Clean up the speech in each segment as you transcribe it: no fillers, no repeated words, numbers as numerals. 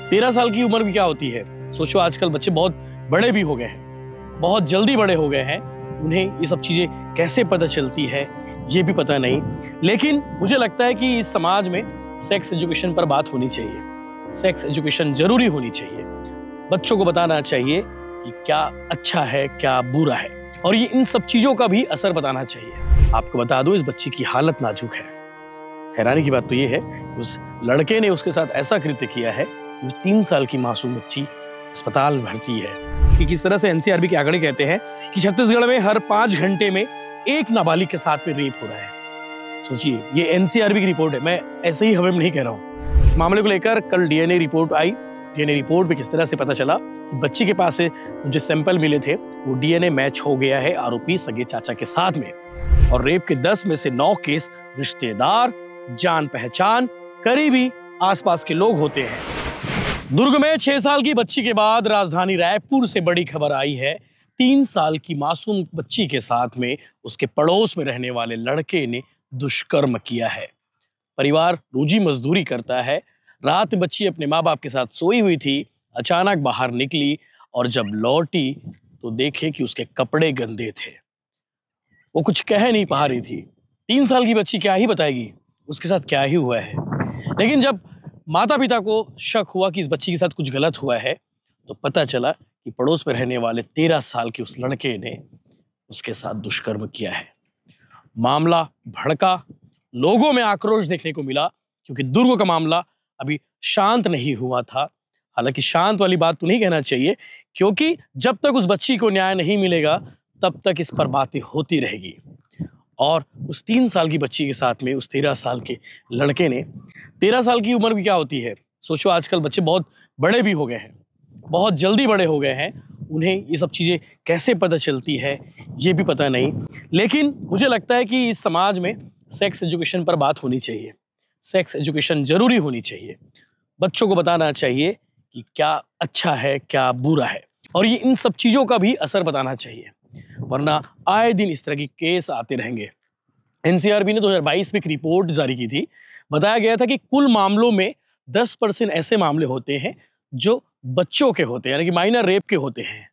13 साल की उम्र भी क्या होती है? सोचो, आजकल बच्चे बहुत बड़े भी हो गए हैं, बहुत जल्दी बड़े हो गए हैं। उन्हें ये सब चीजें कैसे पता चलती है ये भी पता नहीं। लेकिन मुझे लगता है कि इस समाज में सेक्स एजुकेशन पर बात होनी चाहिए। सेक्स एजुकेशन जरूरी होनी चाहिए। बच्चों को बताना चाहिए कि क्या अच्छा है, क्या बुरा है, और ये इन सब चीजों का भी असर बताना चाहिए। आपको बता दूं, इस बच्ची की हालत नाजुक है। हैरानी की बात तो ये है कि उस लड़के ने उसके साथ ऐसा कृत्य किया है कि 3 साल की मासूम बच्ची अस्पताल में भर्ती है। कि किस तरह से एनसीआरबी के आंकड़े कहते हैं कि छत्तीसगढ़ में हर 5 घंटे में एक नाबालिग के साथ में रेप हो रहा है। सोचिए, ये एनसीआरबी की रिपोर्ट है, मैं ऐसे ही हवा में नहीं कह रहा हूँ। इस मामले को लेकर कल डीएनए रिपोर्ट आई। डीएनए रिपोर्ट में किस तरह से पता चला कि बच्ची के पास से जो सैंपल मिले थे वो डीएनए मैच हो गया है आरोपी सगे चाचा के साथ में। और रेप के 10 में से 9 केस रिश्तेदार, जान पहचान, करीबी, आसपास के लोग होते हैं। दुर्ग में 6 साल की बच्ची के बाद राजधानी रायपुर से बड़ी खबर आई है। 3 साल की मासूम बच्ची के साथ में उसके पड़ोस में रहने वाले लड़के ने दुष्कर्म किया है। परिवार रोजी मजदूरी करता है। रात में बच्ची अपने माँ बाप के साथ सोई हुई थी। अचानक बाहर निकली और जब लौटी तो देखे कि उसके कपड़े गंदे थे। वो कुछ कह नहीं पा रही थी। 3 साल की बच्ची क्या ही बताएगी उसके साथ क्या ही हुआ है। लेकिन जब माता पिता को शक हुआ कि इस बच्ची के साथ कुछ गलत हुआ है तो पता चला कि पड़ोस में रहने वाले 13 साल के उस लड़के ने उसके साथ दुष्कर्म किया है। मामला भड़का, लोगों में आक्रोश देखने को मिला क्योंकि दुर्ग का मामला अभी शांत नहीं हुआ था। हालांकि शांत वाली बात तो नहीं कहना चाहिए, क्योंकि जब तक उस बच्ची को न्याय नहीं मिलेगा तब तक इस पर बातें होती रहेगी। और उस 3 साल की बच्ची के साथ में उस 13 साल के लड़के ने, 13 साल की उम्र भी क्या होती है? सोचो, आजकल बच्चे बहुत बड़े भी हो गए हैं, बहुत जल्दी बड़े हो गए हैं। उन्हें ये सब चीजें कैसे पता चलती है ये भी पता नहीं। लेकिन मुझे लगता है कि इस समाज में सेक्स एजुकेशन पर बात होनी चाहिए। सेक्स एजुकेशन जरूरी होनी चाहिए। बच्चों को बताना चाहिए कि क्या अच्छा है, क्या बुरा है, और ये इन सब चीजों का भी असर बताना चाहिए। वरना आए दिन इस तरह के केस आते रहेंगे। एनसीआरबी ने 2022 में एक रिपोर्ट जारी की थी। बताया गया था कि कुल मामलों में 10% ऐसे मामले होते हैं जो बच्चों के होते हैं, यानी कि माइनर रेप के होते हैं,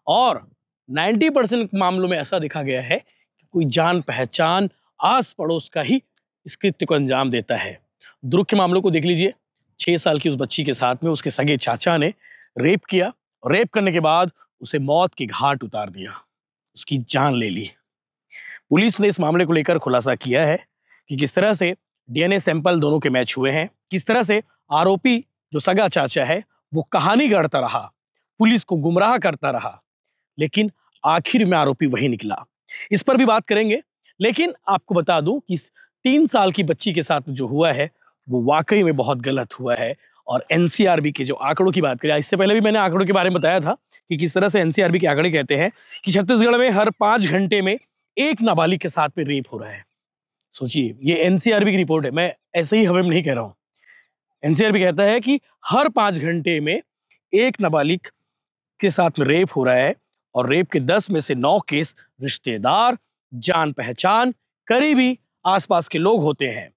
और 90% मामलों में ऐसा देखा गया है कि कोई जान पहचान, आस पड़ोस का ही इस कृत्य को अंजाम देता है। दुर्ग के मामलों को देख लीजिए। 6 साल की उस बच्ची के साथ में उसके सगे चाचा ने रेप किया, और रेप करने के बाद उसे मौत की घाट उतार दिया, उसकी जान ले ली। पुलिस ने इस मामले को लेकर खुलासा किया है कि किस तरह से डीएनए सैंपल दोनों के मैच हुए हैं, किस तरह से आरोपी जो सगा चाचा है वो कहानी गढ़ता रहा, पुलिस को गुमराह करता रहा, लेकिन आखिर में आरोपी वही निकला। इस पर भी बात करेंगे। लेकिन आपको बता दूं कि इस 3 साल की बच्ची के साथ जो हुआ है वो वाकई में बहुत गलत हुआ है। और एनसीआरबी के जो आंकड़ों की बात करें, इससे पहले भी मैंने आंकड़ों के बारे में बताया था कि किस तरह से एनसीआरबी के आंकड़े कहते हैं कि छत्तीसगढ़ में हर 5 घंटे में एक नाबालिग के साथ में रेप हो रहा है। सोचिए, ये एनसीआरबी की रिपोर्ट है, मैं ऐसे ही हवा में नहीं कह रहा हूँ। एनसीआरबी कहता है कि हर 5 घंटे में एक नाबालिग के साथ में रेप हो रहा है, और रेप के 10 में से 9 केस रिश्तेदार, जान पहचान, करीबी, आसपास के लोग होते हैं।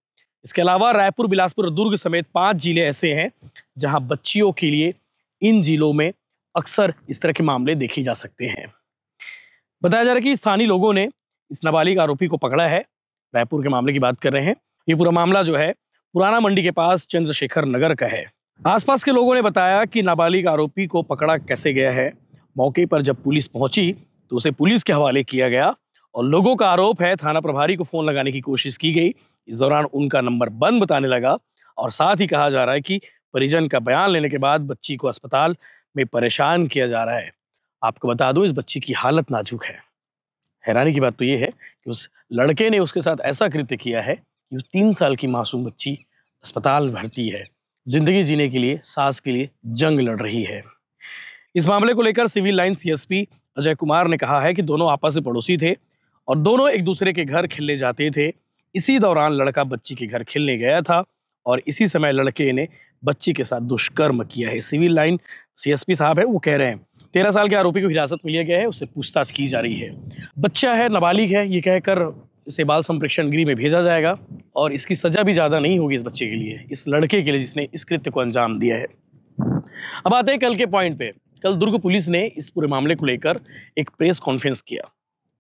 इसके अलावा रायपुर, बिलासपुर और दुर्ग समेत 5 जिले ऐसे हैं जहां बच्चियों के लिए इन जिलों में अक्सर इस तरह के मामले देखे जा सकते हैं। बताया जा रहा है कि स्थानीय लोगों ने इस नाबालिग आरोपी को पकड़ा है। रायपुर के मामले की बात कर रहे हैं। ये पूरा मामला जो है पुराना मंडी के पास चंद्रशेखर नगर का है। आसपास के लोगों ने बताया कि नाबालिग आरोपी को पकड़ा कैसे गया है। मौके पर जब पुलिस पहुंची तो उसे पुलिस के हवाले किया गया, और लोगों का आरोप है थाना प्रभारी को फोन लगाने की कोशिश की गई। इस दौरान उनका नंबर बंद बताने लगा, और साथ ही कहा जा रहा है कि परिजन का बयान लेने के बाद बच्ची को अस्पताल में परेशान किया जा रहा है। आपको बता दूं, इस बच्ची की हालत नाजुक है। हैरानी की बात तो ये है कि उस लड़के ने उसके साथ ऐसा कृत्य किया है कि उस 3 साल की मासूम बच्ची अस्पताल में भर्ती है, जिंदगी जीने के लिए, सांस के लिए जंग लड़ रही है। इस मामले को लेकर civil line CSP Ajay Kumar ने कहा है कि दोनों आपस में पड़ोसी थे और दोनों एक दूसरे के घर खेलने जाते थे। इसी दौरान लड़का बच्ची के घर खेलने गया था और इसी समय लड़के ने बच्ची के साथ दुष्कर्म किया है। सिविल लाइन सीएसपी साहब है, वो कह रहे हैं 13 साल के आरोपी को हिरासत में लिया गया है, उससे पूछताछ की जा रही है। बच्चा है, नाबालिग है, ये कहकर इसे बाल संप्रेक्षण गृह में भेजा जाएगा और इसकी सजा भी ज़्यादा नहीं होगी इस बच्चे के लिए, इस लड़के के लिए जिसने इस कृत्य को अंजाम दिया है। अब आते हैं कल के पॉइंट पे। कल दुर्ग पुलिस ने इस पूरे मामले को लेकर एक प्रेस कॉन्फ्रेंस किया।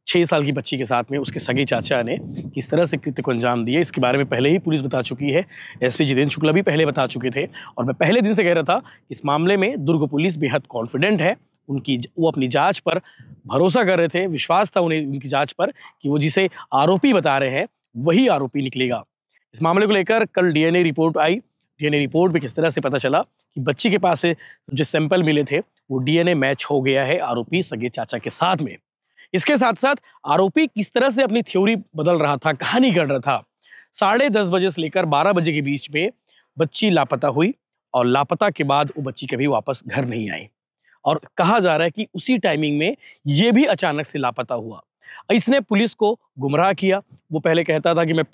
6 साल की बच्ची के साथ में उसके सगे चाचा ने किस तरह से कृत्य को अंजाम दिए, इसके बारे में पहले ही पुलिस बता चुकी है। एसपी जितेंद्र शुक्ला भी पहले बता चुके थे और मैं पहले दिन से कह रहा था, इस मामले में दुर्ग पुलिस बेहद कॉन्फिडेंट है। वो अपनी जांच पर भरोसा कर रहे थे, विश्वास था उन्हें उनकी जांच पर कि वो जिसे आरोपी बता रहे हैं वही आरोपी निकलेगा। इस मामले को लेकर कल डीएनए रिपोर्ट आई। डीएनए रिपोर्ट में किस तरह से पता चला कि बच्ची के पास से जो सैंपल मिले थे वो डीएनए मैच हो गया है आरोपी सगे चाचा के साथ में। इसके साथ साथ आरोपी किस तरह से अपनी थ्योरी बदल रहा था, कहानी गढ़ रहा था। 10:30 बजे से लेकर 12 बजे के बीच में बच्ची लापता हुई और लापता के बाद वो बच्ची कभी वापस घर नहीं आई और कहा जा रहा है कि उसी टाइमिंग में ये भी अचानक से लापता हुआ। इसने पुलिस को गुमराह किया। वो पहले कहता था कि मैं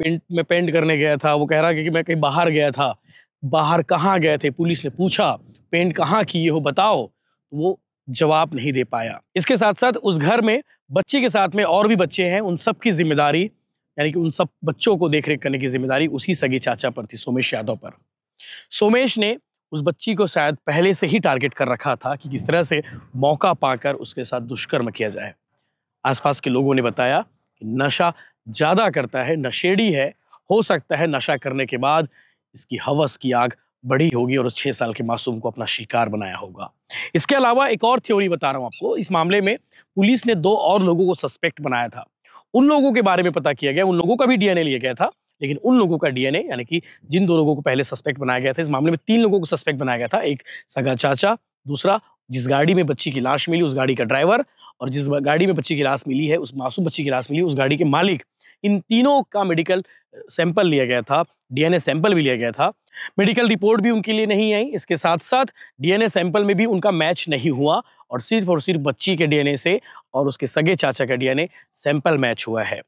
पेंट करने गया था, वो कह रहा है कि मैं कहीं बाहर गया था। बाहर कहाँ गए थे? पुलिस ने पूछा, पेंट कहाँ किए हो बताओ? वो जवाब नहीं दे पाया। इसके साथ साथ उस घर में बच्ची के साथ में और भी बच्चे हैं, उन सब की जिम्मेदारी, यानी कि उन सब बच्चों को देखरेख करने की जिम्मेदारी उसी सगे चाचा पर थी, सोमेश यादव पर। सोमेश ने उस बच्ची को शायद पहले से ही टारगेट कर रखा था कि किस तरह से मौका पाकर उसके साथ दुष्कर्म किया जाए। आसपास के लोगों ने बताया कि नशा ज्यादा करता है, नशेड़ी है, हो सकता है नशा करने के बाद इसकी हवस की आग बढ़ी होगी और उस 6 साल के मासूम को अपना शिकार बनाया होगा। इसके अलावा एक और थ्योरी बता रहा हूं आपको। इस मामले में पुलिस ने 2 और लोगों को सस्पेक्ट बनाया था। उन लोगों के बारे में पता किया गया, उन लोगों का भी डीएनए लिया गया था, लेकिन उन लोगों का डीएनए, यानी कि जिन 2 लोगों को पहले सस्पेक्ट बनाया गया था, इस मामले में 3 लोगों को सस्पेक्ट बनाया गया था। एक सगा चाचा, दूसरा जिस गाड़ी में बच्ची की लाश मिली उस गाड़ी का ड्राइवर, और जिस गाड़ी में बच्ची की लाश मिली है, उस मासूम बच्ची की लाश मिली उस गाड़ी के मालिक। इन तीनों का मेडिकल सैंपल लिया गया था, डीएनए सैंपल भी लिया गया था। मेडिकल रिपोर्ट भी उनके लिए नहीं आई। इसके साथ साथ डीएनए सैंपल में भी उनका मैच नहीं हुआ और सिर्फ बच्ची के डीएनए से और उसके सगे चाचा का डीएनए सैंपल मैच हुआ है।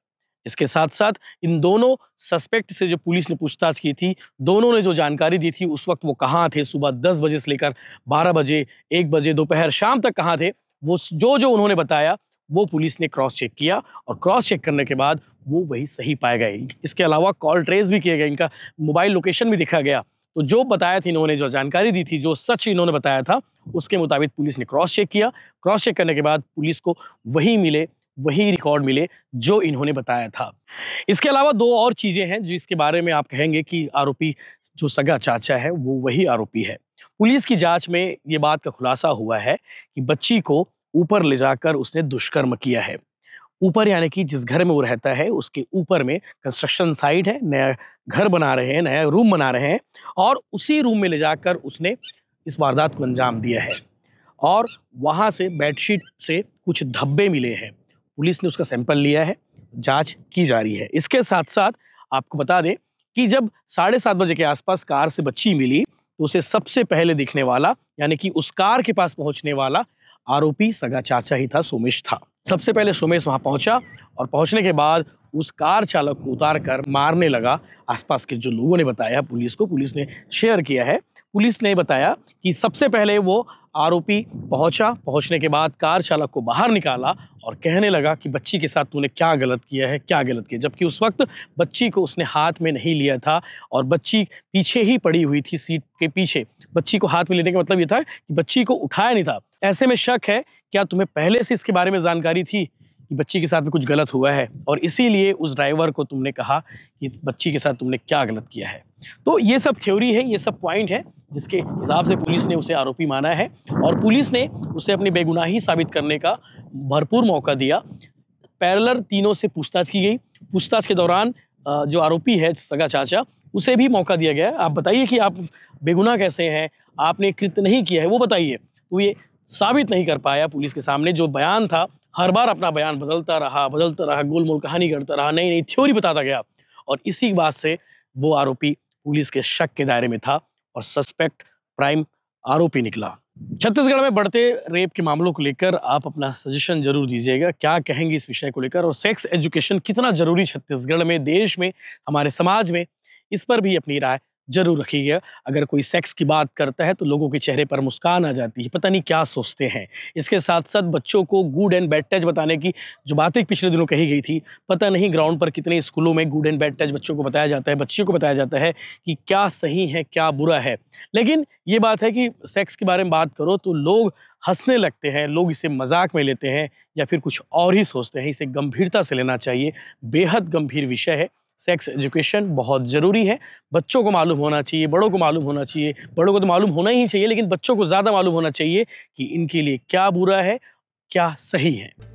इसके साथ साथ इन दोनों सस्पेक्ट से जो पुलिस ने पूछताछ की थी, दोनों ने जो जानकारी दी थी उस वक्त वो कहाँ थे, सुबह 10 बजे से लेकर 12 बजे, 1 बजे, दोपहर, शाम तक कहाँ थे, वो जो उन्होंने बताया वो पुलिस ने क्रॉस चेक किया और क्रॉस चेक करने के बाद वो वही सही पाए गए। इसके अलावा कॉल ट्रेस भी किए गए, इनका मोबाइल लोकेशन भी देखा गया। तो जो बताया था इन्होंने, जो जानकारी दी थी, जो सच इन्होंने बताया था, उसके मुताबिक पुलिस ने क्रॉस चेक किया। क्रॉस चेक करने के बाद पुलिस को वही रिकॉर्ड मिले जो इन्होंने बताया था। इसके अलावा 2 और चीजें हैं जिसके बारे में आप कहेंगे कि आरोपी जो सगा चाचा है वो वही आरोपी है। पुलिस की जांच में ये बात का खुलासा हुआ है कि बच्ची को ऊपर ले जाकर उसने दुष्कर्म किया है। ऊपर यानी कि जिस घर में वो रहता है उसके ऊपर में कंस्ट्रक्शन साइट है, नया घर बना रहे हैं, नया रूम बना रहे हैं और उसी रूम में ले जाकर उसने इस वारदात को अंजाम दिया है। और वहां से बेडशीट से कुछ धब्बे मिले हैं। पुलिस ने उसका सैंपल लिया है, जांच की जा रही है। इसके साथ साथ आपको बता दें कि जब 7:30 बजे के आसपास कार से बच्ची मिली तो उसे सबसे पहले दिखने वाला, यानी कि उस कार के पास पहुंचने वाला आरोपी सगा चाचा ही था, सोमेश था। सबसे पहले सोमेश वहां पहुंचा और पहुंचने के बाद उस कार चालक को उतार कर मारने लगा। आसपास के जो लोगों ने बताया पुलिस को, पुलिस ने शेयर किया है, पुलिस ने बताया कि सबसे पहले वो आरोपी पहुंचने के बाद कार चालक को बाहर निकाला और कहने लगा कि बच्ची के साथ तूने क्या गलत किया है, क्या गलत किया, जबकि उस वक्त बच्ची को उसने हाथ में नहीं लिया था और बच्ची पीछे ही पड़ी हुई थी, सीट के पीछे। बच्ची को हाथ में लेने का मतलब ये था कि बच्ची को उठाया नहीं था। ऐसे में शक है, क्या तुम्हें पहले से इसके बारे में जानकारी थी कि बच्ची के साथ में कुछ गलत हुआ है और इसीलिए उस ड्राइवर को तुमने कहा कि बच्ची के साथ तुमने क्या गलत किया है? तो ये सब थ्योरी है, ये सब पॉइंट है जिसके हिसाब से पुलिस ने उसे आरोपी माना है और पुलिस ने उसे अपनी बेगुनाही साबित करने का भरपूर मौका दिया। पैरेलल तीनों से पूछताछ की गई। पूछताछ के दौरान जो आरोपी है सगा चाचा, उसे भी मौका दिया गया, आप बताइए कि आप बेगुनाह कैसे हैं, आपने कृत्य नहीं किया है वो बताइए। तो ये साबित नहीं कर पाया पुलिस के सामने। जो बयान था, हर बार अपना बयान बदलता रहा, गोलमोल कहानी करता रहा, नई नई थ्योरी बताता गया और इसी बात से वो आरोपी पुलिस के शक के दायरे में था और सस्पेक्ट प्राइम आरोपी निकला। छत्तीसगढ़ में बढ़ते रेप के मामलों को लेकर आप अपना सजेशन जरूर दीजिएगा, क्या कहेंगे इस विषय को लेकर, और सेक्स एजुकेशन कितना जरूरी छत्तीसगढ़ में, देश में, हमारे समाज में, इस पर भी अपनी राय ज़रूर रखिएगा। अगर कोई सेक्स की बात करता है तो लोगों के चेहरे पर मुस्कान आ जाती है, पता नहीं क्या सोचते हैं। इसके साथ-साथ बच्चों को गुड एंड बैड टच बताने की जो बातें पिछले दिनों कही गई थी, पता नहीं ग्राउंड पर कितने स्कूलों में गुड एंड बैड टच बच्चों को बताया जाता है, बच्चियों को बताया जाता है कि क्या सही है, क्या बुरा है। लेकिन ये बात है कि सेक्स के बारे में बात करो तो लोग हँसने लगते हैं, लोग इसे मज़ाक में लेते हैं या फिर कुछ और ही सोचते हैं। इसे गंभीरता से लेना चाहिए, बेहद गंभीर विषय है। सेक्स एजुकेशन बहुत ज़रूरी है, बच्चों को मालूम होना चाहिए, बड़ों को मालूम होना चाहिए। बड़ों को तो मालूम होना ही चाहिए, लेकिन बच्चों को ज़्यादा मालूम होना चाहिए कि इनके लिए क्या बुरा है, क्या सही है।